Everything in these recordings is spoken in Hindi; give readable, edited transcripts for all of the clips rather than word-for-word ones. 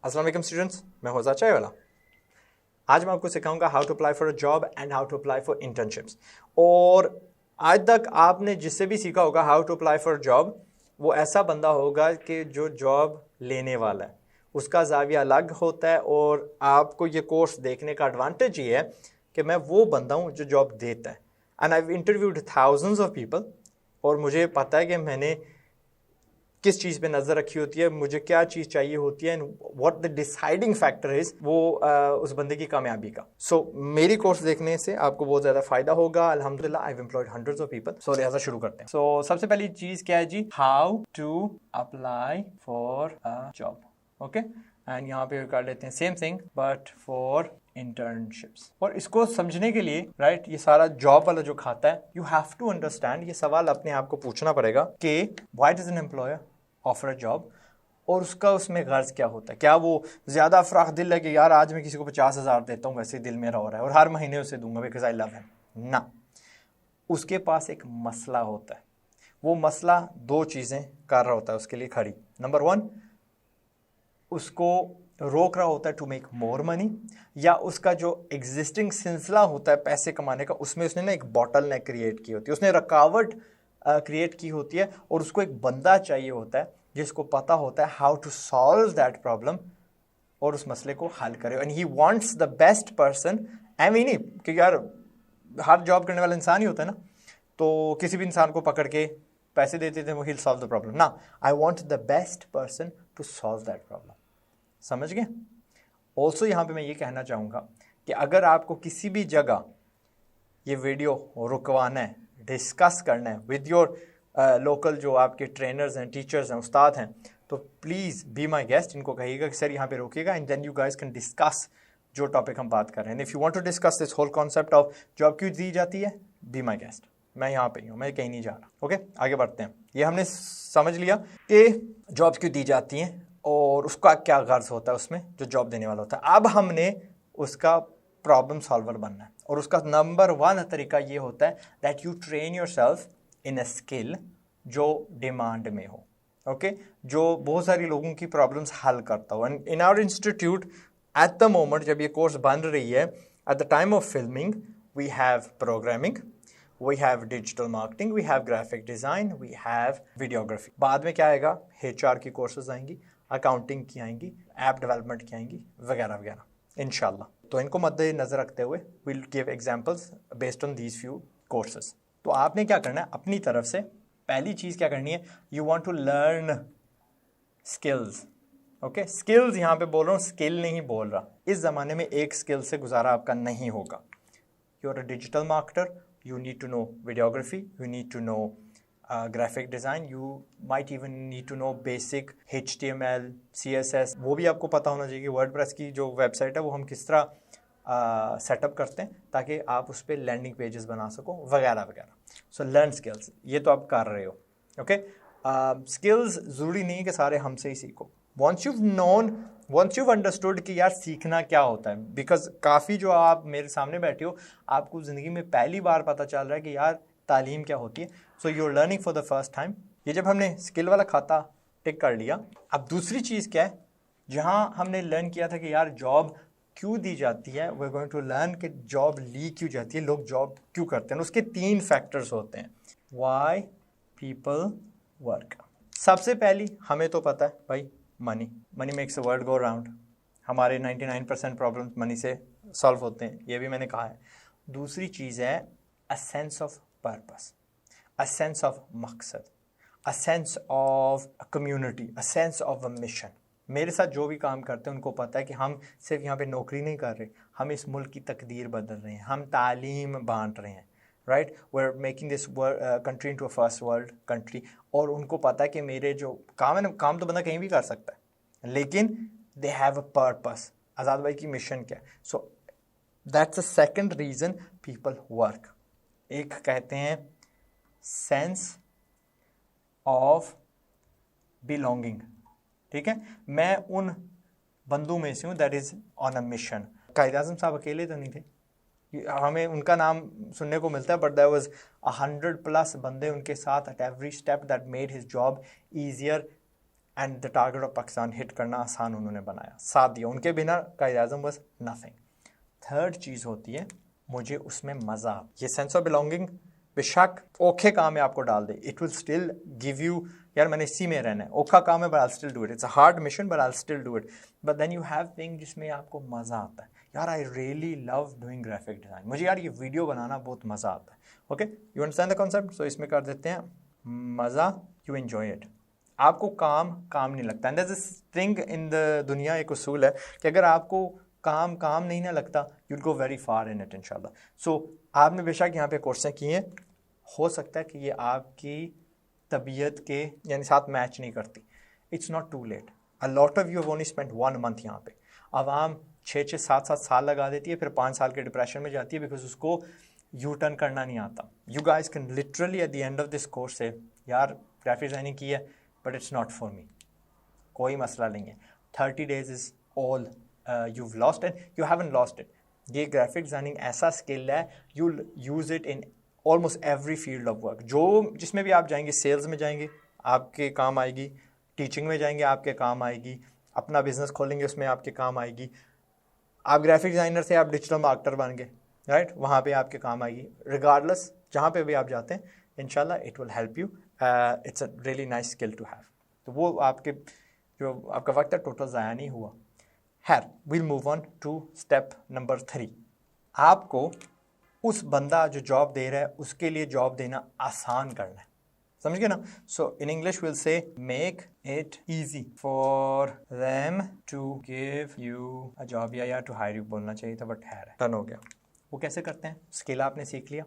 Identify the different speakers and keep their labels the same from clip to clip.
Speaker 1: अस्सलाम वालेकुम स्टूडेंट्स, मैं हौजा चाय वाला। आज मैं आपको सिखाऊंगा how to apply for a job and how to apply for internships. और आज तक आपने जिससे भी सीखा होगा how to apply for job, वो ऐसा बंदा होगा कि जो जॉब लेने वाला है, उसका जाविया अलग होता है। और आपको ये कोर्स देखने का एडवांटेज ये है कि मैं वो बंदा हूँ जो जॉब देता है। And I interviewed thousands of people, और मुझे पता है कि मैंने किस चीज़ पे नज़र रखी होती है, मुझे क्या चीज़ चाहिए होती है, and what the deciding factor is वो उस बंदे की कामयाबी का। सो मेरी कोर्स देखने से आपको बहुत ज़्यादा फायदा होगा। अल्हम्दुलिल्लाह I have employed hundreds of people. So लिहाजा शुरू करते हैं। सो सबसे पहली चीज़ क्या है जी, how to apply for a job. Okay, and यहाँ पे कर लेते हैं same thing but for internships. और इसको समझने के लिए राइट, ये सारा जॉब वाला जो खाता है, यू हैव टू अंडरस्टैंड, ये सवाल अपने आप को पूछना पड़ेगा कि why does an employer offer a job, और उसका उसमें गर्ज क्या होता है। क्या वो ज़्यादा अफराख दिल है कि यार आज मैं किसी को 50,000 देता हूँ, वैसे दिल मेरा हो रहा है और हर महीने उसे दूंगा बिकॉज आई लव हिम। ना, उसके पास एक मसला होता है। वो मसला दो चीज़ें कर रहा होता है उसके लिए खड़ी। नंबर वन, उसको रोक रहा होता है टू मेक मोर मनी, या उसका जो एग्जिस्टिंग सिलसिला होता है पैसे कमाने का, उसमें उसने ना एक बॉटल नेक क्रिएट की होती है, उसने रुकावट क्रिएट की होती है, और उसको एक बंदा चाहिए होता है जिसको पता होता है how to solve that problem और उस मसले को हल करे। And he wants the best person. I mean, क्योंकि यार हर जॉब करने वाला इंसान ही होता है ना, तो किसी भी इंसान को पकड़ के पैसे देते थे वो ही सॉल्व द प्रॉब्लम ना। I want the best person to solve that problem. समझ गए? ऑल्सो यहाँ पे मैं ये कहना चाहूँगा कि अगर आपको किसी भी जगह ये वीडियो रुकवाना है, डिस्कस करना है विद योर लोकल जो आपके ट्रेनर्स हैं, टीचर्स हैं, उस्ताद हैं, तो प्लीज़ बी माई गेस्ट। इनको कहिएगा कि सर यहाँ पे रोकिएगा, and then you guys can discuss जो टॉपिक हम बात कर रहे हैं। If you want to discuss this whole concept of job क्यों दी जाती है, बी माई गेस्ट। मैं यहाँ पे ही हूँ, मैं कहीं नहीं जा रहा। ओके, आगे बढ़ते हैं। ये हमने समझ लिया कि जॉब क्यों दी जाती हैं और उसका क्या गर्ज होता है उसमें जो जॉब देने वाला होता है। अब हमने उसका प्रॉब्लम सॉल्वर बनना है, और उसका नंबर वन तरीका ये होता है that you train yourself in a skill जो डिमांड में हो। ओके, जो बहुत सारी लोगों की प्रॉब्लम्स हल करता हो। And in our institute at the moment, जब ये कोर्स बन रही है, at the time of filming we have programming, we have digital marketing, we have graphic design, we have videography। बाद में क्या आएगा, HR की कोर्सेज आएंगी, अकाउंटिंग की आएंगी, ऐप डेवलपमेंट की आएंगी, वगैरह वगैरह इंशाल्लाह। तो इनको मद्देनजर रखते हुए we'll give examples based on these few courses। तो आपने क्या करना है अपनी तरफ से, पहली चीज़ क्या करनी है, you want to learn skills। Okay, skills यहाँ पे बोल रहा हूँ, स्किल नहीं बोल रहा। इस ज़माने में एक स्किल से गुजारा आपका नहीं होगा। You are a digital marketer, you need to know videography, you need to know graphic design, you might even need to know basic HTML, CSS। वो भी आपको पता होना चाहिए कि वर्डप्रेस की जो वेबसाइट है वो हम किस तरह सेटअप करते हैं ताकि आप उस पर लैंडिंग पेजेस बना सको, वगैरह वगैरह। सो लर्न स्किल्स, ये तो आप कर रहे हो। ओके, स्किल्स ज़रूरी नहीं है कि सारे हमसे ही सीखो। Once you've known, once you've understood कि यार सीखना क्या होता है, बिकॉज काफ़ी जो आप मेरे सामने बैठे हो, आपको ज़िंदगी में पहली बार पता चल रहा है कि यार तालीम क्या होती है। So you are learning for the first time. ये जब हमने स्किल वाला खाता टिक कर लिया, अब दूसरी चीज़ क्या है, जहाँ हमने लर्न किया था कि यार जॉब क्यों दी जाती है, we are going to learn कि जॉब ली क्यों जाती है, लोग जॉब क्यों करते हैं। उसके तीन फैक्टर्स होते हैं वाई पीपल वर्क। सबसे पहली हमें तो पता है भाई, money. Money makes the world go round. हमारे 99% प्रॉब्लम मनी से सॉल्व होते हैं, ये भी मैंने कहा है। दूसरी चीज़ है a sense of purpose, a sense of मकसद, a sense of community, a sense of a mission. मेरे साथ जो भी काम करते हैं उनको पता है कि हम सिर्फ यहाँ पे नौकरी नहीं कर रहे, हम इस मुल्क की तकदीर बदल रहे हैं, हम तालीम बांट रहे हैं। Right, we are making this country into a first world country. और उनको पता है कि मेरे जो काम है ना, काम तो बंदा कहीं भी कर सकता है, लेकिन दे हैव अ पर्पस। आज़ाद भाई की मिशन क्या है। So that's a second reason people work. एक कहते हैं सेंस ऑफ बिलोंगिंग। ठीक है, मैं उन बंदों में से हूँ that is on a mission. Quaid Azam साहब अकेले तो नहीं थे, हमें उनका नाम सुनने को मिलता है, बट देयर वाज 100+ बंदे उनके साथ at every step that made his job easier and the target of Pakistan hit करना आसान उन्होंने बनाया, साथ दिया, उनके बिना कायद-ए-आज़म वाज नथिंग। थर्ड चीज़ होती है मुझे उसमें मज़ा, ये सेंस ऑफ बिलोंगिंग बेशक औखे काम में आपको डाल दे, it will still give you, यार मैंने इसी में रहना है, औखा काम है but I still do it, it's a hard mission but I still do it, but then you have thing जिसमें आपको मज़ा आता है, यार I really love doing graphic design, मुझे यार ये वीडियो बनाना बहुत मज़ा आता है। Okay, you understand the concept? So इसमें कर देते हैं मज़ा, यू एन्जॉय इट, आपको काम नहीं लगता। And there is this thing in the दुनिया, एक उसूल है कि अगर आपको काम नहीं ना लगता, you'll go very far in it इंशाल्लाह। सो आपने बेशक यहाँ पे कोर्सें किए हैं, हो सकता है कि ये आपकी तबीयत के यानी साथ मैच नहीं करती, it's not too late. A lot of you have only spent 1 month यहाँ पे, आवाम 6-6, 7-7 साल लगा देती है, फिर 5 साल के डिप्रेशन में जाती है बिकॉज उसको यू टर्न करना नहीं आता। You guys can literally at the end of this course से, यार ग्राफिक डिज़ाइनिंग की है but it's not for me, कोई मसला नहीं है, 30 days is all you've lost and you haven't lost it। ये ग्राफिक डिज़ाइनिंग ऐसा स्किल है, you'll use it in almost every field of work, जो जिसमें भी आप जाएंगे, सेल्स में जाएंगे आपके काम आएगी, टीचिंग में जाएंगे आपके काम आएगी, अपना बिजनेस खोलेंगे उसमें आपके काम आएगी, आप ग्राफिक डिज़ाइनर से आप डिजिटल मार्केटर बन गए, राइट, वहाँ पे आपके काम आएगी, रिगार्डलेस जहाँ पे भी आप जाते हैं इंशाल्लाह it will help you, it's a really nice skill to have. तो वो आपके जो आपका वक्त है टोटल ज़ाया नहीं हुआ। खैर, we'll move on to step number 3। आपको उस बंदा जो जॉब दे रहा है उसके लिए जॉब देना आसान करना है, समझ गए ना? So in English will say make it easy for them to give you a job, या टू हायर यू बोलना चाहिए था बट है टर्न हो गया। वो कैसे करते हैं, स्किल आपने सीख लिया।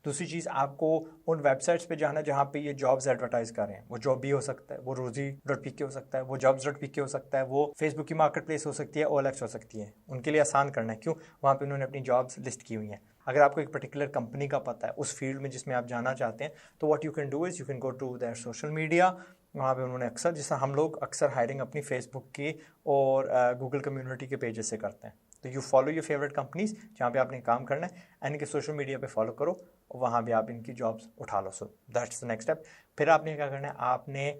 Speaker 1: दूसरी चीज़, आपको उन वेबसाइट्स पे जाना जहाँ पे ये जॉब्स एडवर्टाइज कर रहे हैं, वो जॉब भी हो सकता है, वो रोजी.pk हो सकता है, वो jobs.pk हो सकता है, वो फेसबुक की मार्केट प्लेस हो सकती है, OLX हो सकती है। उनके लिए आसान करना है, क्यों? वहाँ पे उन्होंने अपनी जॉब्स लिस्ट की हुई हैं। अगर आपको एक पर्टिकुलर कंपनी का पता है उस फील्ड में जिसमें आप जाना चाहते हैं, तो what you can do is you can go to their social media. वहाँ पे उन्होंने अक्सर, जैसा हम लोग अक्सर हायरिंग अपनी फेसबुक की और गूगल कम्युनिटी के पेजेस से करते हैं, तो you follow your favourite companies जहाँ पे आपने काम करना है, एंड इनके सोशल मीडिया पे फॉलो करो और वहाँ भी आप इनकी जॉब्स उठा लो। So that's the next step. फिर आपने क्या करना है, आपने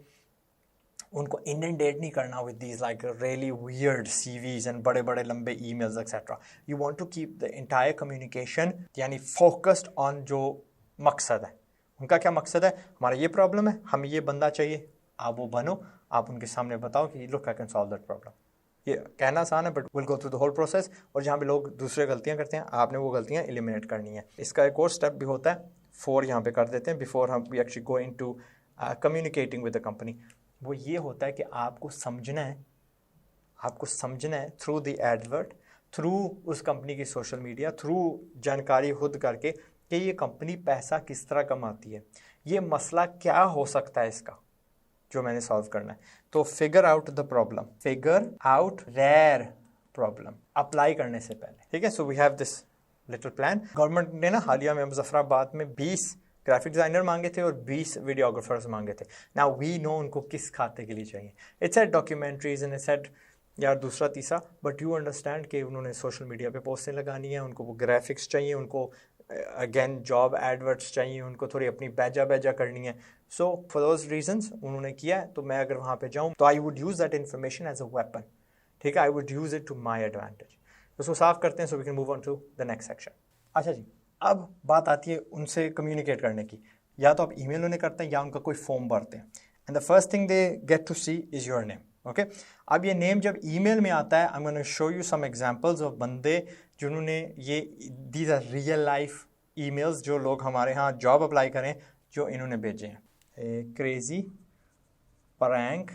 Speaker 1: उनको इनडेट नहीं करना with these like really weird CVs and बड़े बड़े लंबे emails etcetera. You want to keep the entire communication यानी फोकस्ड ऑन जो मकसद है। उनका क्या मकसद है, हमारा ये प्रॉब्लम है, हमें ये बंदा चाहिए, आप वो बनो, आप उनके सामने बताओ कि look I can solve that problem. ये कहना आसान है but will go through the whole process, और जहाँ पे लोग दूसरे गलतियाँ करते हैं आपने वो गलतियाँ एलिमिनेट करनी है। इसका एक और स्टेप भी होता है, 4 यहाँ पे कर देते हैं बिफोर हम we actually go into communicating with the company. वो ये होता है कि आपको समझना है थ्रू द एडवर्ट, थ्रू उस कंपनी की सोशल मीडिया, थ्रू जानकारी खुद करके कि ये कंपनी पैसा किस तरह कमाती है, ये मसला क्या हो सकता है इसका जो मैंने सॉल्व करना है। तो figure out the problem, figure out their problem apply करने से पहले, ठीक है। So we have this little plan. Government ने ना हालिया में मुजफ्फराबाद में 20 ग्राफिक डिज़ाइनर मांगे थे और 20 वीडियोग्राफर्स मांगे थे। नाउ वी नो उनको किस खाते के लिए चाहिए। It's at documentaries and it's at यार दूसरा तीसरा, बट यू अंडरस्टैंड कि उन्होंने सोशल मीडिया पे पोस्टें लगानी है, उनको वो ग्राफिक्स चाहिए, उनको अगेन जॉब एडवर्ट्स चाहिए, उनको थोड़ी अपनी बैजा करनी है। सो फॉर दोज रीजंस उन्होंने किया है। तो मैं अगर वहाँ पे जाऊँ तो I would use that information as a weapon, ठीक है, I would use it to my advantage. उसको साफ करते हैं so we can move on to the next section. अच्छा जी, अब बात आती है उनसे कम्युनिकेट करने की। या तो आप ईमेल उन्हें करते हैं या उनका कोई फॉर्म भरते हैं, and the first thing they get to see is your name. Okay, अब ये नेम जब ईमेल में आता है, I am gonna show you some examples of बंदे जिन्होंने ये, these are real life emails जो लोग हमारे यहाँ जॉब अप्लाई करें जो इन्होंने भेजे हैं। क्रेजी प्रैंक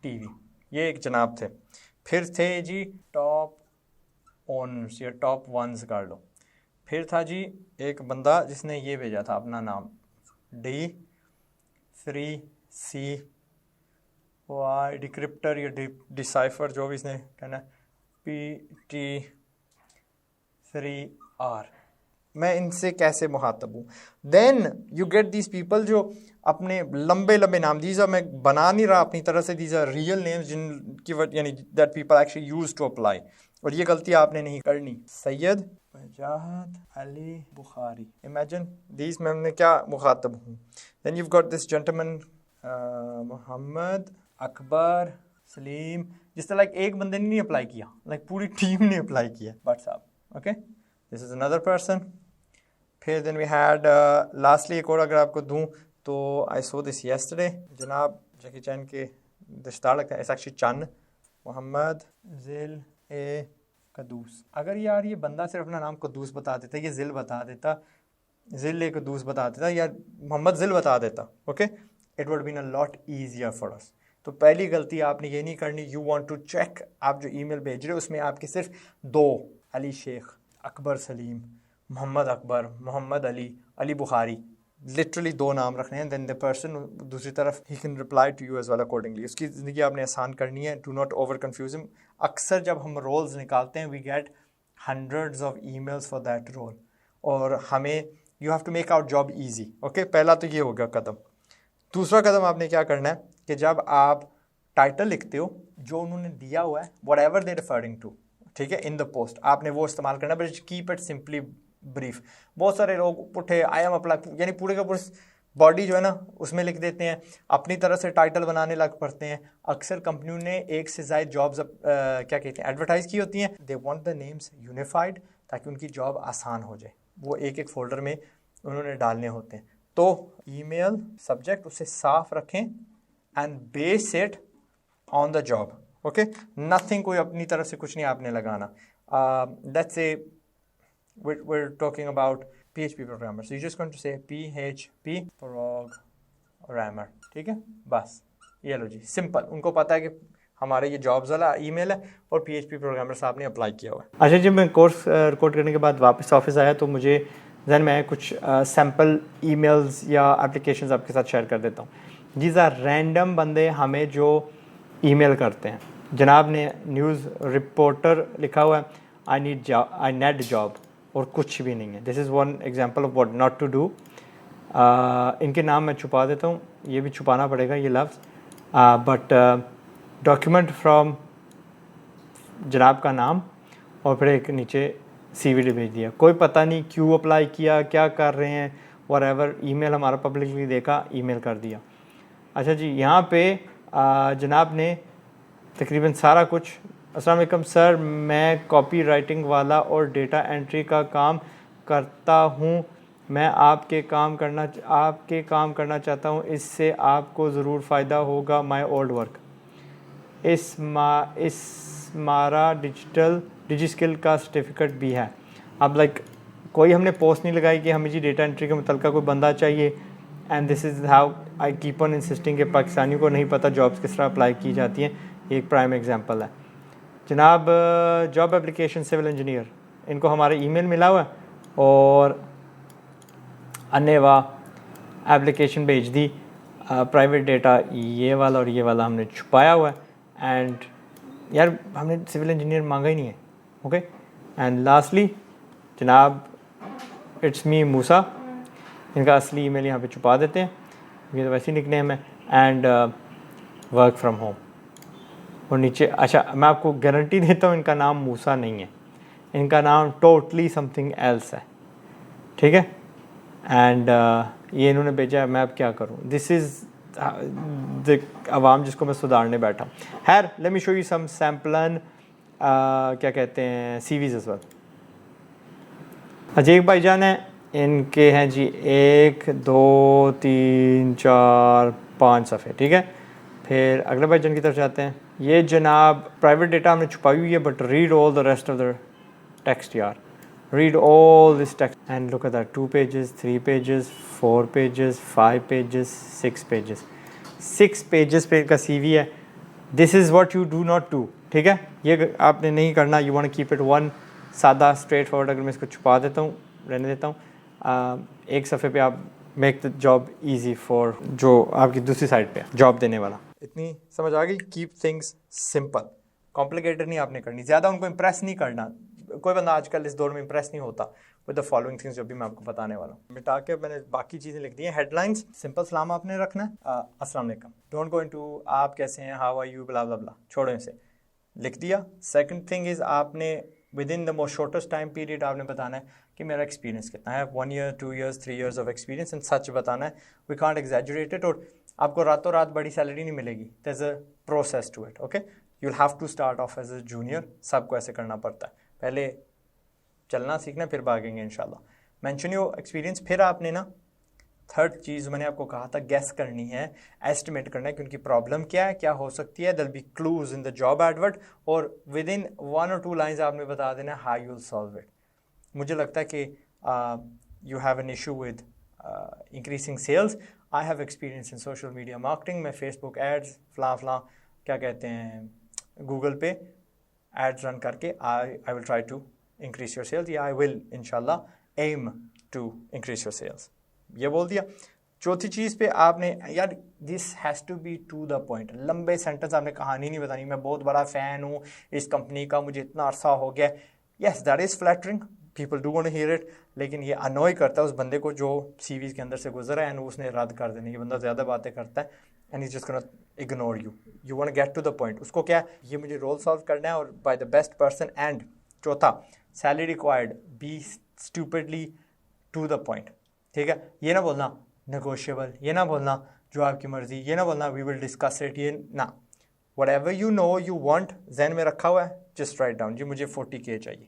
Speaker 1: टीवी, ये एक जनाब थे। फिर थे जी टॉप ऑनर्स या टॉप वंस कर लो। फिर था जी एक बंदा जिसने ये भेजा था अपना नाम D3CY डिक्रिप्टर या डिसाइफर जो भी इसने कहना, PT3R। मैं इनसे कैसे मुखातब हूँ? Then you get these people जो अपने लंबे लंबे नाम, दीज आर, मैं बना नहीं रहा अपनी तरह से, दीज आर रियल नेम्स जिनकी यानी that people actually use to apply, और ये गलती आपने नहीं करनी। सैयद वजाहत अली बुखारी, इमेजिन मैं क्या मुखातब हूँ। Then you got this gentleman Mohammad Akbar, Salim, जिस तरह एक बंदे ने नहीं अप्लाई किया, पूरी टीम ने अप्लाई किया WhatsApp. Okay, this is another person. फिर देन वी हैड लास्टली एक और अगर आपको दूं तो आई सो दिस यस्टरडे. जनाब जैकी चैन के रिश्तेदार लगता है, इट्स एक्चुअली चन्न मोहम्मद जिल ए कदूस. अगर यार ये बंदा सिर्फ अपना नाम कदूस बता देता, ये जिल बता देता, जिल ए कदूस बता देता या मोहम्मद जिल बता देता, okay, it would been a lot easier for us. तो पहली गलती आपने ये नहीं करनी. यू वांट टू चेक, आप जो ईमेल भेज रहे हो उसमें आपके सिर्फ दो, अली शेख, अकबर सलीम, मोहम्मद अकबर, मोहम्मद अली, अली बुखारी, लिटरली दो नाम रखने हैं. देन द पर्सन दूसरी तरफ ही can reply to you as well accordingly. उसकी ज़िंदगी आपने आसान करनी है. Do not over confuse him. अक्सर जब हम रोल्स निकालते हैं we get hundreds of emails for that role, और हमें you have to make out job easy. Okay, पहला तो ये हो गया कदम. दूसरा कदम आपने क्या करना है कि जब आप टाइटल लिखते हो जो उन्होंने दिया हुआ है, whatever they referring to, ठीक है, इन द पोस्ट, आपने वो इस्तेमाल करना है. But keep it simply brief. बहुत सारे लोग उठे आई एम अप्लाई, यानी पूरे का पूरे बॉडी जो है ना उसमें लिख देते हैं, अपनी तरह से टाइटल बनाने लग पड़ते हैं. अक्सर कंपनियों ने एक से ज़्यादा जॉब्स क्या कहते हैं एडवर्टाइज़ की होती हैं. They want the names unified ताकि उनकी जॉब आसान हो जाए. वो एक एक फोल्डर में उन्होंने डालने होते हैं. तो ईमेल सब्जेक्ट उसे साफ रखें and base it on the job. Okay, nothing, कोई अपनी तरफ से कुछ नहीं आपने लगाना. Let's say we're talking about PHP programmer, so you're just going to say PHP programmer. ठीक है, बस ये लो जी, सिंपल. उनको पता है कि हमारे ये जॉब्स वाला ईमेल है और PHP प्रोग्रामर साहब ने अप्लाई किया हुआ है. अच्छा जी, मैं कोर्स रिकॉर्ड करने के बाद वापस ऑफिस आया तो मुझे जहन में कुछ सैम्पल ईमेल्स या एप्लीकेशंस आपके साथ शेयर कर देता हूँ. दीज आर रैंडम बंदे हमें जो ईमेल करते हैं. जनाब ने न्यूज़ रिपोर्टर लिखा हुआ है, आई नीड जॉब, और कुछ भी नहीं है. This is one example of what not to do. इनके नाम मैं छुपा देता हूँ, ये भी छुपाना पड़ेगा ये लफ्ज़. बट डॉक्यूमेंट फ्रॉम जनाब का नाम और फिर एक नीचे CVD भेज दिया. कोई पता नहीं क्यों अप्लाई किया, क्या कर रहे हैं, व्हाटएवर. ईमेल हमारा पब्लिकली देखा, ईमेल कर दिया. अच्छा जी, यहाँ पे जनाब ने तकरीबन सारा कुछ. अस्सलाम वालेकुम सर, मैं कॉपी राइटिंग वाला और डेटा एंट्री का काम करता हूँ. मैं आपके काम करना चाहता हूँ. इससे आपको ज़रूर फ़ायदा होगा. माय ओल्ड वर्क इस मारा डिजी स्किल का सर्टिफिकेट भी है. अब कोई हमने पोस्ट नहीं लगाई कि हमें जी डेटा एंट्री के मुतल्लिक़ कोई बंदा चाहिए. And this is how I keep on insisting कि पाकिस्तानियों को नहीं पता जॉब्स किस तरह अप्लाई की जाती हैं. एक प्राइम एग्जांपल है जनाब, जॉब एप्लीकेशन सिविल इंजीनियर, इनको हमारा ईमेल मिला हुआ है और अनेवा एप्लीकेशन भेज दी. प्राइवेट डेटा ये वाला और ये वाला हमने छुपाया हुआ है. एंड यार हमने सिविल इंजीनियर मांगा ही नहीं है. ओके, एंड लास्टली जनाब इट्स मी मूसा, इनका असली ईमेल यहाँ पे छुपा देते हैं, ये तो वैसे ही निकनेम है. एंड वर्क फ्रॉम होम, और नीचे अच्छा मैं आपको गारंटी देता हूँ इनका नाम मूसा नहीं है, इनका नाम टोटली समथिंग एल्स है. ठीक है, एंड ये इन्होंने भेजा है. मैं अब क्या करूँ, दिस इज़ द आवाम जिसको मैं सुधारने बैठा हूँ. खैर, let me show you some samples क्या कहते हैं CVs एज वेल. अजीब भाईजान है, इनके हैं जी 1 2 3 4 5 सफ़े. ठीक है, फिर अगले भाईजान की तरफ जाते हैं. ये जनाब प्राइवेट डेटा हमने छुपाई हुई है, but read all the rest of the text यार. Read all this text and look at that. 2 pages, 3 pages, 4 pages, 5 pages, 6 pages. 6 pages पे इनका CV है. This is what you do not do. ठीक है, ये आपने नहीं करना. You want keep it one, सादा स्ट्रेट फॉरवर्ड. अगर मैं इसको छुपा देता हूँ, रहने देता हूँ, एक सफ़े पे आप make the job easy for जो आपकी दूसरी साइड पे जॉब देने वाला. इतनी समझ आ गई. कीप थिंग्स सिंपल, कॉम्प्लिकेटेड नहीं आपने करनी, ज़्यादा उनको इम्प्रेस नहीं करना. कोई बंदा आजकल इस दौर में इम्प्रेस नहीं होता विद द फॉलोइंग थिंग्स जो भी मैं आपको बताने वाला हूँ. मिटा के मैंने बाकी चीज़ें लिख दी हैं. हेडलाइंस सिंपल सलाम आपने रखना है, अस्सलाम वालेकुम. डोंट गो इनटू आप कैसे हैं, हाउ आर यू, ब्ला ब्ला ब्ला, छोड़ो इसे, लिख दिया. सेकंड थिंग इज़ आपने with in the most shortest time period आपने बताना है कि मेरा एक्सपीरियंस कितना है. 1 year, 2 years, 3 years of experience, and सच बताना है. We can't exaggerate it. और आपको रातों रात बड़ी सैलरी नहीं मिलेगी, there is a process to it, okay. You will have to start off as a junior, सबको ऐसे करना पड़ता है, पहले चलना सीखना फिर भागेंगे इंशाल्लाह। Mention your experience. फिर आपने ना थर्ड चीज़ मैंने आपको कहा था गैस करनी है, एस्टिमेट करना है कि उनकी प्रॉब्लम क्या है, क्या हो सकती है। There be clues in the job advert, और विद इन 1 or 2 लाइन्स आपने बता देना how you will solve it. मुझे लगता है कि you have an issue with increasing sales, I have experience in social media marketing, मैं फेसबुक एड्स फलां क्या कहते हैं गूगल पे एड्स रन करके I will try to increase your sales, या आई विल इंशाल्लाह aim to increase your sales, ये बोल दिया। चौथी चीज़ पे आपने यार this has to be to the point, लंबे सेंटेंस आपने कहानी नहीं बतानी, मैं बहुत बड़ा फ़ैन हूँ इस कंपनी का, मुझे इतना अरसा हो गया। Yes that is flattering, people do want to hear it, लेकिन ये अनॉय करता है उस बंदे को जो सीवीज़ के अंदर से गुजरा है एंड उसने रद्द कर देने। ये बंदा ज़्यादा बातें करता है and is just gonna ignore you, you want get to the point. उसको क्या है, ये मुझे रोल सॉल्व करना है और by the best person. And चौथा, salary required, be stupidly to the point, ठीक है। ये ना बोलना नेगोशिएबल, ये ना बोलना जो आपकी मर्जी, ये ना बोलना वी विल डिस्कस इट, ये ना, whatever you know you want ज़हन में रखा हुआ है जस्ट राइट डाउन, जी मुझे 40K चाहिए,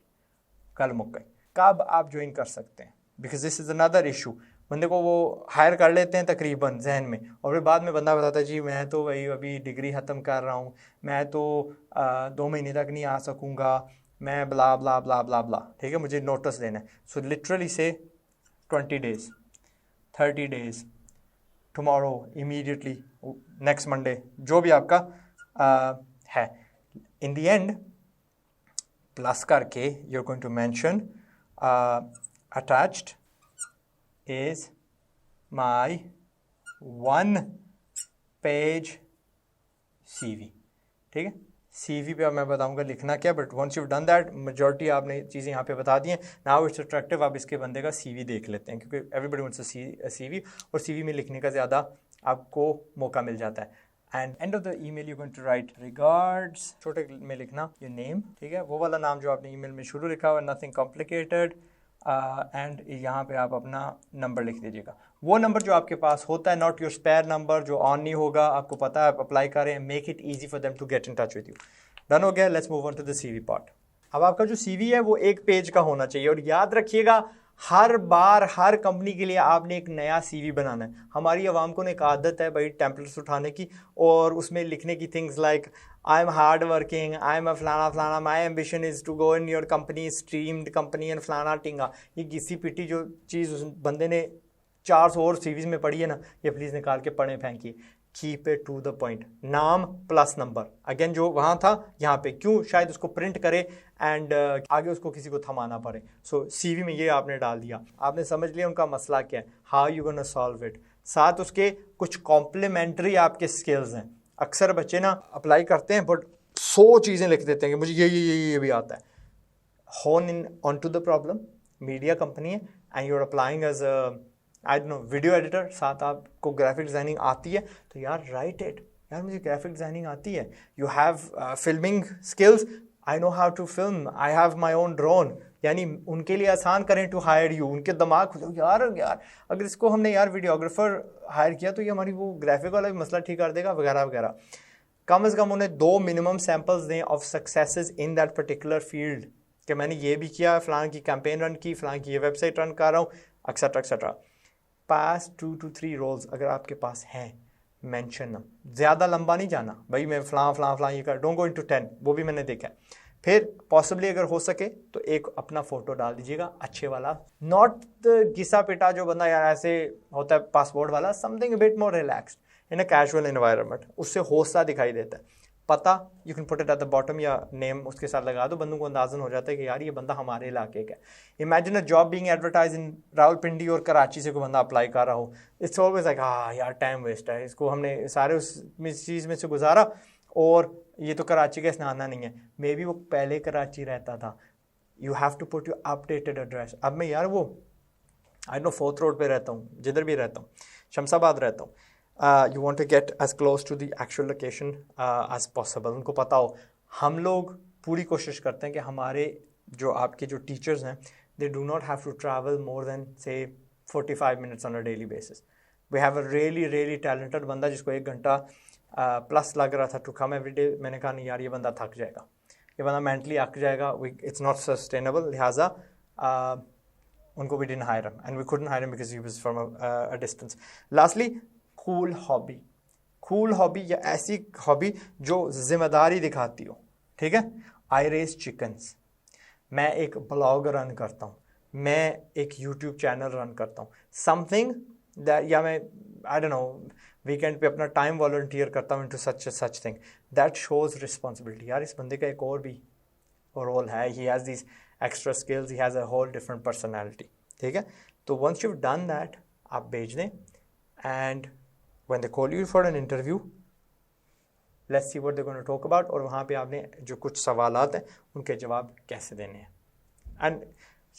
Speaker 1: कल मुक गई। कब आप ज्वाइन कर सकते हैं, because this is another issue. बंदे को वो हायर कर लेते हैं तकरीबन जहन में, और फिर बाद में बंदा बताता है जी मैं तो वही अभी डिग्री ख़त्म कर रहा हूँ, मैं तो 2 महीने तक नहीं आ सकूँगा, मैं ब्ला ब्ला ब्ला ब्ला ब्ला, ठीक है, मुझे नोटिस देना है। सो लिटरली से 20 days, 30 days, tomorrow, immediately, next Monday, जो भी आपका है। इन द एंड प्लस करके you are going to mention attached is my 1-page CV, ठीक है। CV पे अब मैं बताऊंगा लिखना क्या, but once you done that, majority आपने चीज़ें यहाँ पे बता दी हैं। नाउ इट्स अट्रैक्टिव, आप इसके बंदे का CV देख लेते हैं, क्योंकि एवरीबडी वांट्स अ CV, और CV में लिखने का ज़्यादा आपको मौका मिल जाता है। And end of the email you going to write regards, छोटे में लिखना योर नेम, ठीक है, वो वाला नाम जो आपने ईमेल में शुरू लिखा हुआ, नथिंग कॉम्प्लिकेटेड, एंड यहाँ पे आप अपना नंबर लिख दीजिएगा, वो नंबर जो आपके पास होता है, नॉट योर स्पेयर नंबर जो ऑन नहीं होगा, आपको पता है आप अप्लाई करें, make it easy for them to get in touch with you. Done हो गया, let's move on to the CV part. अब आपका जो CV है वो 1 पेज का होना चाहिए, और याद रखिएगा हर बार हर कंपनी के लिए आपने एक नया CV बनाना है। हमारी आवाम को एक आदत है भाई टेम्पलेट्स उठाने की और उसमें लिखने की things like I am hard working, I am a फलाना फलाना, my ambition is to go in your company, streamed company and फलाना टिंगा। ये घिसी पिटी जो चीज़ उस बंदे ने 400 और CVs में पढ़ी है ना, ये प्लीज़ निकाल के पढ़ें फेंकिए। Keep it to the point, नाम प्लस नंबर, अगेन जो वहाँ था यहाँ पे, क्यों शायद उसको प्रिंट करे एंड आगे उसको किसी को थमाना पड़े। सो CV में ये आपने डाल दिया, आपने समझ लिया उनका मसला क्या है, how you gonna solve it. साथ उसके कुछ कॉम्प्लीमेंट्री आपके स्किल्स हैं। अक्सर बच्चे ना अप्लाई करते हैं बट 100 चीज़ें लिख देते हैं कि मुझे ये भी आता है। Hone in on to the problem, media company है and you are applying as I don't know video editor, साथ आपको ग्राफिक डिज़ाइनिंग आती है तो यार राइट इट, यार मुझे ग्राफिक डिज़ाइनिंग आती है। You have filming skills, I know how to film, I have my own drone, यानी उनके लिए आसान करें टू हायर यू, उनके दिमाग खुलो यार अगर इसको हमने यार वीडियोग्राफर हायर किया तो ये हमारी वो ग्राफिक वाला भी मसला ठीक कर देगा वगैरह वगैरह। कम से कम उन्हें 2 मिनिमम सैम्पल्स दें of successes in that particular field, कि मैंने ये भी किया, फ़लान की कैंपेन रन की, फ़लान की ये वेबसाइट रन कर रहा हूँ, एक्सेट्रा एक्सेट्रा। पास 2 to 3 रोल्स अगर आपके पास हैं मेंशन ना, ज़्यादा लंबा नहीं जाना भाई मैं फ़लाँ ये कर, डोंट गो इनटू 10, वो भी मैंने देखा है। फिर पॉसिबली अगर हो सके तो एक अपना फ़ोटो डाल दीजिएगा अच्छे वाला, नॉट द घिसा पिटा जो बंदा यार ऐसे होता है पासपोर्ट वाला, something bit more relaxed in a casual environment, उससे हौसला दिखाई देता है। पता you can put it at the bottom या नेम उसके साथ लगा दो, बंदों को अंदाजन हो जाता है कि यार ये बंदा हमारे इलाके का है। Imagine a job being advertise in Rawalpindi और कराची से कोई बंदा अप्लाई कर रहा हो, इट्स ऑलवेज लाइक हाँ यार टाइम वेस्ट है, इसको हमने सारे उस चीज़ में से गुजारा और ये तो कराची का स्नाना नहीं है, मे बी वो पहले कराची रहता था। You have to put your updated address. अब मैं यार वो आई नो 4th रोड पे रहता हूँ, जिधर भी रहता हूँ, शमशाबाद रहता हूँ, you want to get as close to the actual location as possible। उनको पता हो, हम लोग पूरी कोशिश करते हैं कि हमारे जो आपके जो टीचर्स हैं they do not have to travel more than say 45 minutes on a daily basis। We have a really talented बंदा जिसको 1 घंटा प्लस लग रहा था टू कम एवरी डे। मैंने कहा नहीं यार ये बंदा थक जाएगा, ये बंदा मेंटली अक जाएगा, इट्स नॉट सस्टेनेबल, लिहाजा उनको we didn't hire him and we couldn't hire him because he was from a distance. Lastly cool hobby या ऐसी हॉबी जो जिम्मेदारी दिखाती हो, ठीक है। आई रेस चिकन्स, मैं एक ब्लॉग रन करता हूँ, मैं एक यूट्यूब चैनल रन करता हूँ, समथिंग दैट, या मैं आई डोंट नो वीकेंड पे अपना टाइम वॉलंटियर करता हूँ into such thing that shows responsibility. यार इस बंदे का एक और भी रोल है, he has these extra skills, he has a whole different personality, ठीक है। तो वंस यू डन दैट आप भेज दें and when they call you for an interview, let's see what they gonna talk about, और वहाँ पे आपने जो कुछ सवालात हैं उनके जवाब कैसे देने हैं। एंड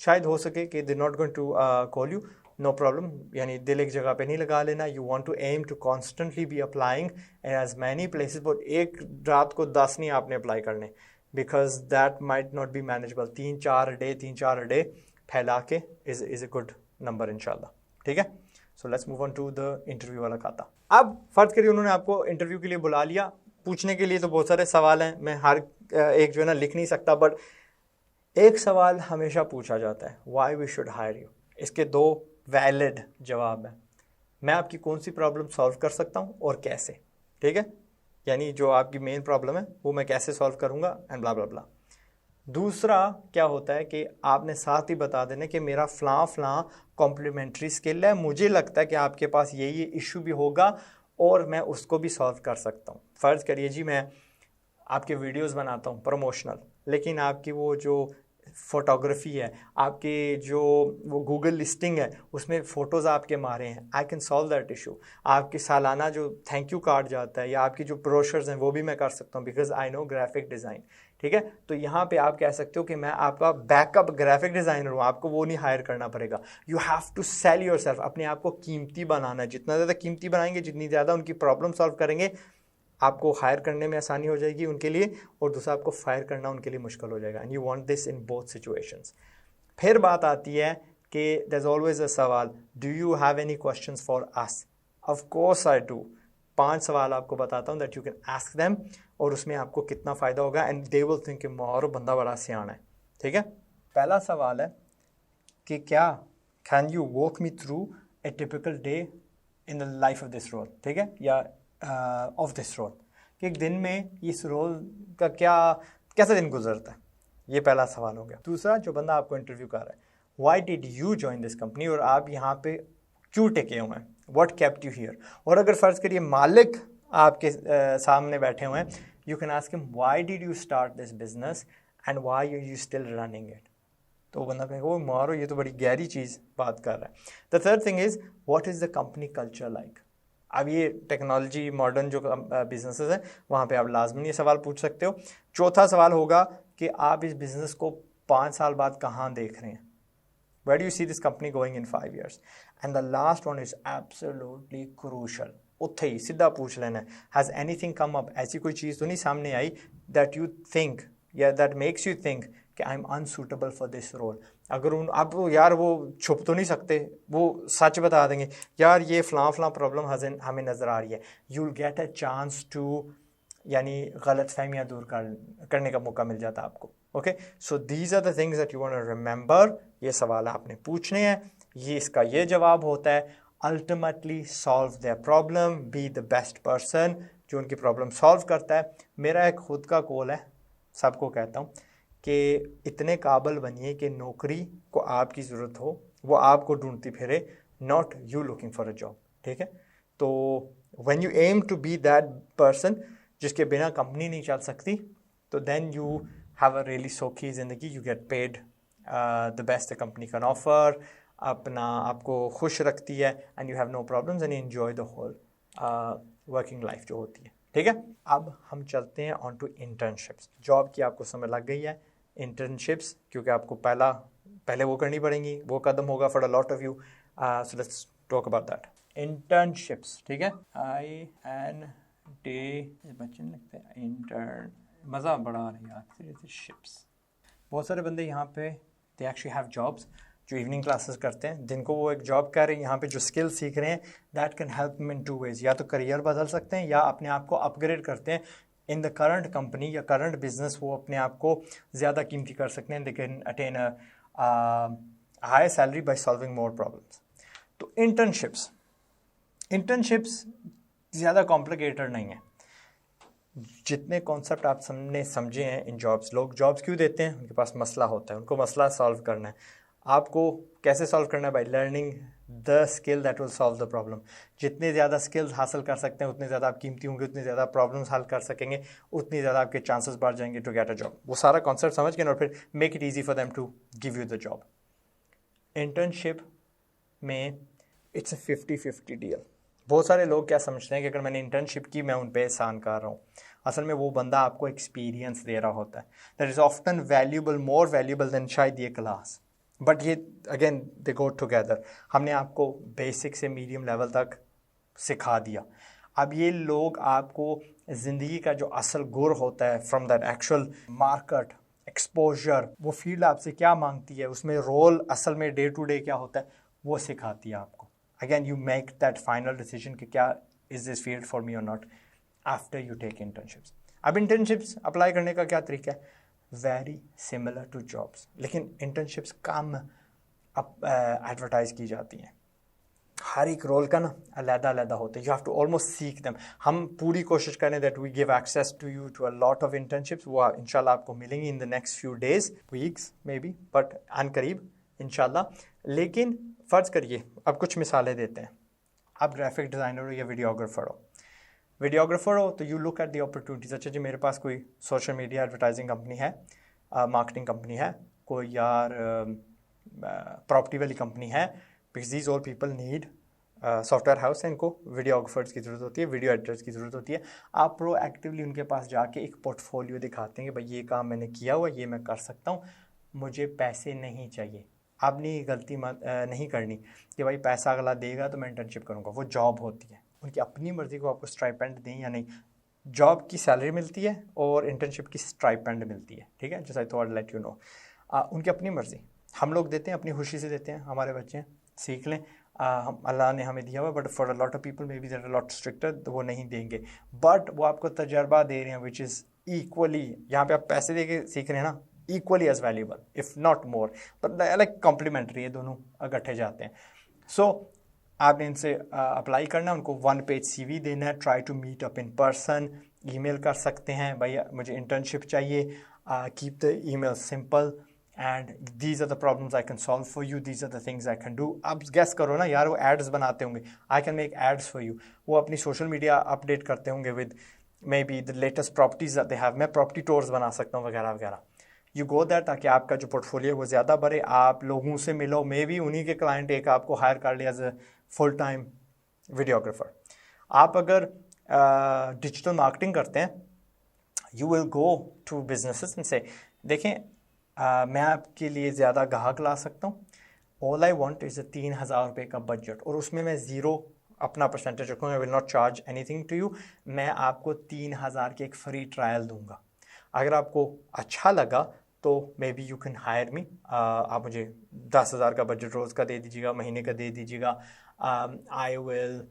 Speaker 1: शायद हो सके कि they not going to call you, no problem, यानी दिल एक जगह पे नहीं लगा लेना। You want to aim to constantly be applying as many places, but एक रात को 10 नहीं आपने अप्लाई करने, because that might not be manageable. 3-4 day फैला के इज अ गुड नंबर इंशाल्लाह, ठीक है। So let's move on to the interview वाला खाता। अब फर्ज करिए उन्होंने आपको इंटरव्यू के लिए बुला लिया, पूछने के लिए तो बहुत सारे सवाल हैं, मैं हर एक जो है ना लिख नहीं सकता, बट एक सवाल हमेशा पूछा जाता है, why we should hire you. इसके 2 वैलिड जवाब हैं, मैं आपकी कौन सी प्रॉब्लम सॉल्व कर सकता हूँ और कैसे, ठीक है, यानी जो आपकी मेन प्रॉब्लम है वो मैं कैसे सॉल्व करूँगा एंड ब्ला ब्ला ब्ला। दूसरा क्या होता है कि आपने साथ ही बता देना कि मेरा फ़लाँ कॉम्प्लीमेंट्री स्किल है, मुझे लगता है कि आपके पास ये इशू भी होगा और मैं उसको भी सॉल्व कर सकता हूँ। फ़र्ज़ करिए जी मैं आपके वीडियोस बनाता हूँ प्रमोशनल, लेकिन आपकी वो जो फोटोग्राफी है, आपकी जो वो गूगल लिस्टिंग है, उसमें फ़ोटोज़ आपके मारे हैं, आई कैन सॉल्व दैट इशू। आपकी सालाना जो थैंक यू कार्ड जाता है या आपकी जो ब्रोशर्स हैं वो भी मैं कर सकता हूँ, because I know graphic design, ठीक है। तो यहाँ पे आप कह सकते हो कि मैं आपका बैकअप ग्राफिक डिज़ाइनर हूँ, आपको वो नहीं हायर करना पड़ेगा। You have to sell your self, अपने आप को कीमती बनाना है। जितना ज़्यादा कीमती बनाएंगे, जितनी ज़्यादा उनकी प्रॉब्लम सॉल्व करेंगे, आपको हायर करने में आसानी हो जाएगी उनके लिए, और दूसरा आपको फायर करना उनके लिए मुश्किल हो जाएगा। And you want this in both situations. फिर बात आती है कि देयर इज ऑलवेज अ सवाल, do you have any questions for us? Of course I do. 5 सवाल आपको बताता हूँ that you can ask them, और उसमें आपको कितना फ़ायदा होगा एंड दे विल थिंक मारो बंदा बड़ा सियाना है, ठीक है। पहला सवाल है कि क्या can you walk me through a typical day in the life of this role, ठीक है, या ऑफ दिस रोल, कि एक दिन में इस रोल का कैसा दिन गुजरता है। ये पहला सवाल हो गया। दूसरा, जो बंदा आपको इंटरव्यू कर रहा है, why did you join this company, और आप यहाँ पे क्यों टिके हुए हैं, व्हाट केप्ट यू हियर। और अगर फ़र्ज़ करिए मालिक आपके सामने बैठे हुए हैं, you can ask him why did you start this business and why are you still running it. तो बंदा कहेगा वो मारो ये तो बड़ी गहरी चीज़ बात कर रहा है। The third thing is what is the company culture like. अब ये टेक्नोलॉजी मॉडर्न जो बिजनेसेस हैं वहाँ पे आप लाजमी ये सवाल पूछ सकते हो। चौथा सवाल होगा कि आप इस बिज़नेस को 5 साल बाद कहाँ देख रहे हैं, where do you see this company going in 5 years। And the last one is absolutely crucial, उत्थे ही सीधा पूछ लेना है, हैज़ एनीथिंग कम अप, ऐसी कोई चीज़ तो नहीं सामने आई दैट यू थिंक या दैट मेक्स यू थिंक कि I am unsuitable for this role. अगर उन आप यार वो छुप तो नहीं सकते, वो सच बता देंगे, यार ये फ़लाँ प्रॉब्लम हमें नज़र आ रही है, you will get a chance to, यानी गलत फहमियाँ दूर करने का मौका मिल जाता है आपको। Okay, so these are the things that you want to remember. ये सवाल आपने पूछने हैं, ये इसका ये जवाब होता है, ultimately solve their problem, B the best person जो उनकी प्रॉब्लम सॉल्व करता है। मेरा एक खुद का कॉल है, सबको कहता हूँ कि इतने काबिल बनिए कि नौकरी को आपकी ज़रूरत हो, वो आपको ढूंढती फिरे, not you looking for a job, ठीक है। तो when you aim to be that person जिसके बिना कंपनी नहीं चल सकती, तो then you have a really सौखी ज़िंदगी, you get paid the best the company can offer, अपना आपको खुश रखती है and you have no problems and enjoy the whole working life जो होती है, ठीक है। अब हम चलते हैं ऑन टू इंटर्नशिप्स। जॉब की आपको समझ लग गई है, इंटर्नशिप्स क्योंकि आपको पहले वो करनी पड़ेंगी, वो कदम होगा for a lot of you. So let's talk about that internships, ठीक है। INT बच्चे नहीं लगते, इंटर्न, मज़ा बड़ा आ रहा है यार, शिप्स। बहुत सारे बंदे यहाँ पे दे एक्चुअली हैव जॉब्स जो इवनिंग क्लासेस करते हैं, दिन को वो एक जॉब कर रहे हैं, यहाँ पे जो स्किल सीख रहे हैं, that can help them in 2 ways. या तो करियर बदल सकते हैं या अपने आप को अपग्रेड करते हैं इन द करंट कंपनी या करंट बिजनेस, वो अपने आप को ज़्यादा कीमती कर सकते हैं। They can attain a high salary by solving more problems. तो इंटर्नशिप्स ज़्यादा कॉम्प्लिकेटेड नहीं है। जितने कॉन्सेप्ट आप समझे हैं इन जॉब्स, लोग जॉब्स क्यों देते हैं? उनके पास मसला होता है, उनको मसला सॉल्व करना है। आपको कैसे सॉल्व करना है? By learning the skill that will solve the problem. जितने ज़्यादा स्किल्स हासिल कर सकते हैं उतने ज़्यादा आप कीमती होंगे, उतने ज़्यादा प्रॉब्लम्स हल कर सकेंगे, उतनी ज़्यादा आपके चांसेस बढ़ जाएंगे टू गेट अ जॉब। वो सारा कॉन्सेप्ट समझ के और फिर make it easy for them to give you the job. Internship में इट्स अ 50-50 डील। बहुत सारे लोग क्या समझते हैं कि अगर मैंने इंटर्नशिप की मैं उन पे एहसान कर रहा हूँ। असल में वो बंदा आपको एक्सपीरियंस दे रहा होता है, that is often valuable, more valuable than शायद ये क्लास। बट ये अगेन दे गो टुगेदर। हमने आपको बेसिक से मीडियम लेवल तक सिखा दिया। अब ये लोग आपको ज़िंदगी का जो असल गुर होता है from that actual market exposure, वो फील्ड आपसे क्या मांगती है, उसमें रोल असल में डे टू डे क्या होता है, वो सिखाती है आपको। Again you make that final decision कि क्या is this field for me और not after you take internships. अब इंटर्नशिप्स अप्लाई करने का क्या तरीका है? वेरी सिमिलर टू जॉब्स, लेकिन इंटर्नशिप्स कम एडवर्टाइज की जाती हैं। हर एक रोल का ना अलग-अलग होता है। You have to almost seek them. हम पूरी कोशिश करें that we give access to you to a lot of internships. वो इंशाल्लाह आपको मिलेंगी in the next few days, weeks maybe, but अनकरीब इंशाल्लाह। लेकिन फ़र्ज़ करिए, अब कुछ मिसालें देते हैं। आप ग्राफिक डिज़ाइनर हो या वीडियोग्राफर हो तो you look at the opportunities. अच्छा जी, मेरे पास कोई सोशल मीडिया एडवर्टाइजिंग कंपनी है, मार्केटिंग कंपनी है, कोई यार प्रॉपर्टी वाली कंपनी है, because these all people need software house है, इनको वीडियोग्राफर्स की ज़रूरत होती है, वीडियो एडिटर्स की ज़रूरत होती है। आप प्रोएक्टिवली उनके पास जाके एक पोर्टफोलियो दिखाते हैं कि भाई ये काम मैंने किया हुआ, ये मैं कर सकता हूँ, मुझे पैसे नहीं चाहिए। आपने ये गलती नहीं करनी कि भाई पैसा अगला देगा तो मैं इंटर्नशिप करूँगा। वो जॉब होती है, उनकी अपनी मर्ज़ी को आपको स्टाइपेंड दें या नहीं। जॉब की सैलरी मिलती है और इंटर्नशिप की स्टाइपेंड मिलती है, ठीक है, just I thought let you know. उनकी अपनी मर्ज़ी, हम लोग देते हैं अपनी खुशी से देते हैं, हमारे बच्चे हैं सीख लें, हम अल्लाह ने हमें दिया हुआ। But for a lot of people may be that a lot stricter, तो वो नहीं देंगे, बट वो आपको तजर्बा दे रहे हैं विच इज़ इक्वली, यहाँ पे आप पैसे दे के सीख रहे हैं ना, equally as valuable if not more, but like complementary, ये दोनों इकट्ठे जाते हैं। सो आपने इनसे अप्लाई करना है, उनको 1 पेज CV देना है, try to meet up in person, email कर सकते हैं भाई मुझे इंटर्नशिप चाहिए, keep the email simple and these are the problems I can solve for you, these are the things I can do. आप गैस करो ना यार, वो एड्स बनाते होंगे, I can make ads for you. वो अपनी सोशल मीडिया अपडेट करते होंगे with maybe the latest properties they have, मैं प्रॉपर्टी टूर्स बना सकता हूँ वगैरह वगैरह। यू गो दैट, ताकि आपका जो पोर्टफोलियो वो ज़्यादा बढ़े, आप लोगों से मिलो, मे बी उन्हीं के क्लाइंट एक आपको हायर कर लिया as a full time videographer. आप अगर डिजिटल मार्केटिंग करते हैं, you will go to businesses and say देखें मैं आपके लिए ज़्यादा ग्राहक ला सकता हूँ, ऑल आई वॉन्ट इज़ 3,000 रुपये का बजट, और उसमें मैं ज़ीरो अपना परसेंटेज रखूँगा, I will not charge anything to you. मैं आपको 3,000 की एक फ्री ट्रायल दूंगा। अगर आपको अच्छा लगा तो may be you can hire me. आप मुझे 10,000 का बजट रोज़ का दे दीजिएगा, महीने का दे दीजिएगा। आई विल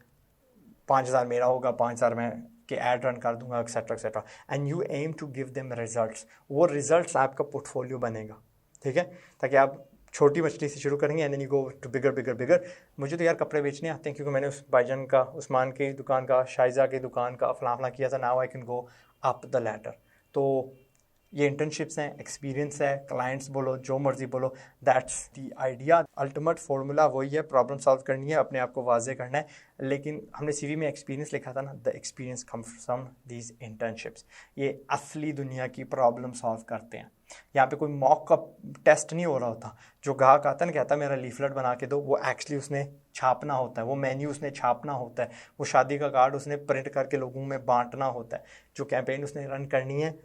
Speaker 1: 5,000 मेरा होगा, 5,000 मैं के ऐड रन कर दूंगा, etcetera etcetera. And you aim to give them results. वो रिजल्ट्स आपका पोर्टफोलियो बनेगा, ठीक है, ताकि आप छोटी मछली से शुरू करेंगे and then you go to bigger bigger bigger. मुझे तो यार कपड़े बेचने आते हैं, क्योंकि मैंने उस भाईजान का, उस्मान की दुकान का, शाइजा की दुकान का फलां किया था। Now I can go up the ladder. तो ये इंटर्नशिप्स हैं, एक्सपीरियंस है, क्लाइंट्स बोलो, जो मर्जी बोलो, that's the idea. Ultimate formula वही है, प्रॉब्लम सॉल्व करनी है, अपने आप को वाजे करना है। लेकिन हमने CV में एक्सपीरियंस लिखा था ना, the experience comes from these internships. ये असली दुनिया की प्रॉब्लम सॉल्व करते हैं। यहाँ पे कोई मॉक का टेस्ट नहीं हो रहा होता। जो ग्राहक आता है ना, कहता है मेरा लीफलेट बना के दो, वो एक्चुअली उसने छापना होता है, वो मेन्यू उसने छापना होता है, वो शादी का कार्ड उसने प्रिंट करके लोगों में बांटना होता है, जो कैंपेन उसने रन करनी है,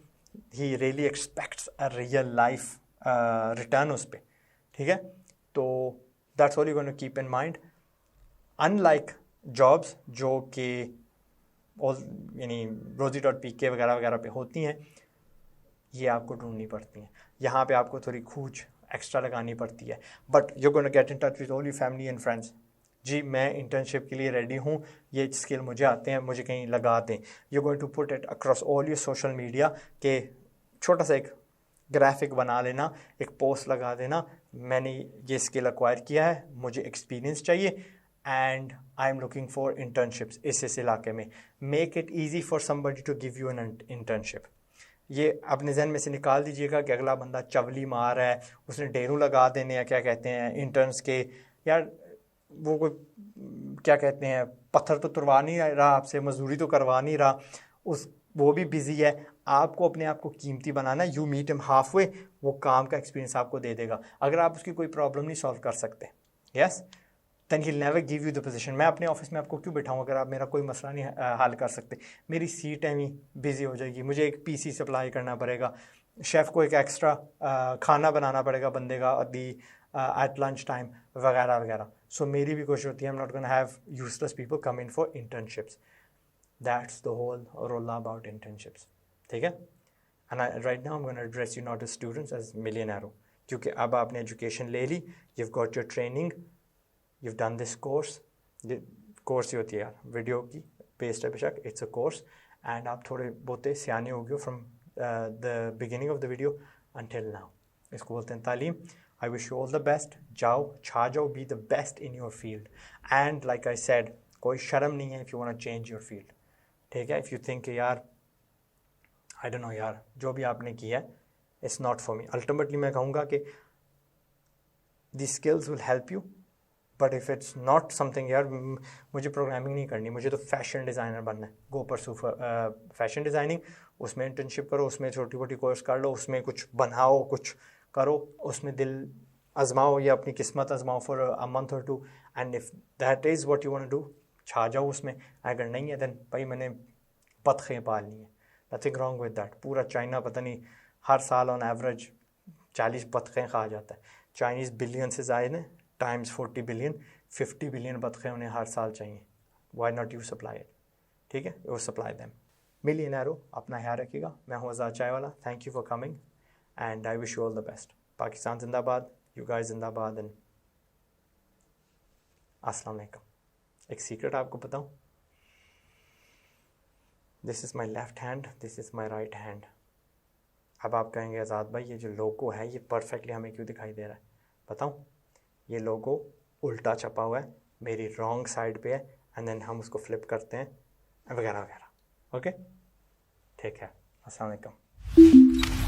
Speaker 1: he really expects a real life return उस पर, ठीक है। तो that's all you're going to keep in mind. Unlike jobs जो कि यानी rosie.pk वगैरह वगैरह पे होती हैं, ये आपको ढूंढनी पड़ती हैं। यहाँ पे आपको थोड़ी खूच एक्स्ट्रा लगानी पड़ती है, but you gonna get in touch with all your family and friends. जी मैं इंटर्नशिप के लिए रेडी हूँ, ये स्किल मुझे आते हैं, मुझे कहीं लगा दें। You going to put it across all your social media के छोटा सा एक ग्राफिक बना लेना, एक पोस्ट लगा देना, मैंने ये स्किल एक्वायर किया है, मुझे एक्सपीरियंस चाहिए and I am looking for internships इस इलाके में। Make it easy for somebody to give you an internship. ये अपने जहन में से निकाल दीजिएगा कि अगला बंदा चवली मार है, उसने डेरू लगा देने हैं क्या कहते हैं इंटर्न्स के, यार वो कोई क्या कहते हैं पत्थर तो तुड़वा नहीं रहा आपसे, मजदूरी तो करवा नहीं रहा, उस वो भी बिजी है। आपको अपने आप को कीमती बनाना, you meet him half way, वो काम का एक्सपीरियंस आपको दे देगा। अगर आप उसकी कोई प्रॉब्लम नहीं सॉल्व कर सकते, yes then he never give you the position. मैं अपने ऑफिस में आपको क्यों बिठाऊं अगर आप मेरा कोई मसला नहीं हल कर सकते। मेरी सीट है ही बिजी हो जाएगी, मुझे एक पीसी सप्लाई करना पड़ेगा, शेफ़ को एक एक्स्ट्रा खाना बनाना पड़ेगा बंदे का दी एट लंच टाइम वगैरह वगैरह। सो मेरी भी कोशिश होती है I am not gonna have useless people come in for internships. That's the whole रोला अबाउट इंटर्नशिप्स, ठीक है। And right now I am gonna address you not as students as millionaires, क्योंकि अब आपने एजुकेशन ले ली, you got your training, you've done this course, ये कोर्स ही होती है यार, वीडियो की बेस्ड है बेशक, इट्स अ कोर्स, एंड आप थोड़े बहुत सियाने हो गए from the beginning of the video until now. इसको बोलते हैं तालीम। I wish you all the best, जाओ छा जाओ, be the best in your field, and like I said कोई शर्म नहीं है if you want to change your field, ठीक है। इफ़ यू थिंक यार आई डोंट नो यार जो भी आपने किया है it's not for me, ultimately मैं कहूँगा कि the skills will help you, but if it's not something यार मुझे प्रोग्रामिंग नहीं करनी, मुझे तो फैशन डिज़ाइनर बनना है, गो परसू फैशन डिज़ाइनिंग, उसमें इंटर्नशिप करो, उसमें छोटी मोटी कोर्स कर लो, उसमें कुछ बनाओ, कुछ करो, उसमें दिल आजमाओ या अपनी किस्मत आजमाओ फॉर अ मंथ और two, and if that is what you want to do छा जाओ उसमें। अगर नहीं है देन भाई मैंने बतखें पालनी है, नथिंग रॉन्ग विद दैट। पूरा चाइना पता नहीं हर साल ऑन एवरेज 40 बतखें खा जाता है। चाइनीज़ बिलियन से ज़ायद टाइम्स 40 बिलियन, 50 बिलियन बतखें उन्हें हर साल चाहिए। Why not you supply it, ठीक है, यू सप्लाई दैम। मिलियनेरो अपना ख्याल रखिएगा। मैं हूँ आज़ाद चाय वाला, thank you for coming and I wish you all the best. Pakistan जिंदाबाद, यू गाइस जिंदाबाद एंड अस्सलाम वालेकुम। एक सीक्रेट आपको बताऊँ, this is my left hand, this is my right hand. अब आप कहेंगे आज़ाद भाई ये जो लोगो है ये परफेक्टली हमें क्यों दिखाई दे रहा है, बताऊँ? ये लोगो उल्टा छपा हुआ है, मेरी रॉन्ग साइड पे है, एंड देन हम उसको फ्लिप करते हैं वगैरह वगैरह। ओके, ठीक है, अस्सलाम वालेकुम।